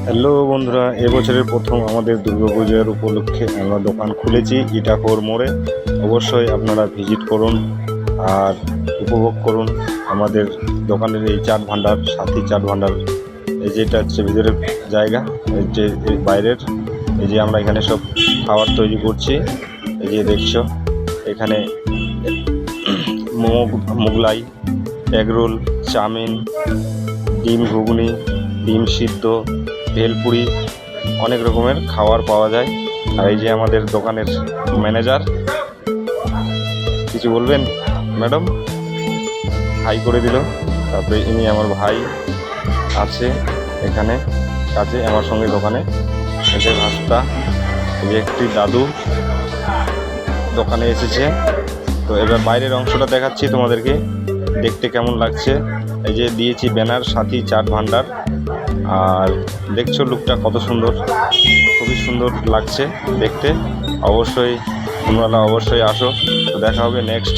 Hello বন্ধুরা, এবছরের প্রথম আমাদের দুর্গাপূজার উপলক্ষে আমরা দোকান খুলেছি ইটাখোর মোড়ে। অবশ্যই আপনারা ভিজিট করুন আর উপভোগ করুন আমাদের দোকানের এই চাট ভান্ডার, সাথী চাট ভান্ডার। এই যে এটা হচ্ছে ভিতরের জায়গা, এই যে এই বাইরের, এই যে আমরা এখানে সব খাবার তৈরি করছি। এই যে দেখছো এখানে মোগলাই, এগরোল, চাউমিন, ডিম ঘুগনি, ডিম সিদ্ধ, ভেলপুরি, অনেক রকমের খাবার পাওয়া যায়। আর এই যে আমাদের দোকানের ম্যানেজার, কিছু বলবেন ম্যাডাম? হাই করে দিল। তারপরে ইনি আমার ভাই আছে এখানে কাছে আমার সঙ্গে দোকানে, এসে ভাস্তা। এই যে একটি দাদু দোকানে এসেছে। তো এবার বাইরের অংশটা দেখাচ্ছি তোমাদেরকে, দেখতে কেমন লাগছে। এই যে দিয়েছি ব্যানার, সাথী চাট ভান্ডার। আর দেখছো লুকটা কত সুন্দর, খুবই সুন্দর লাগছে দেখতে। অবশ্যই তোমরা অবশ্যই আসো। তো দেখা হবে নেক্সট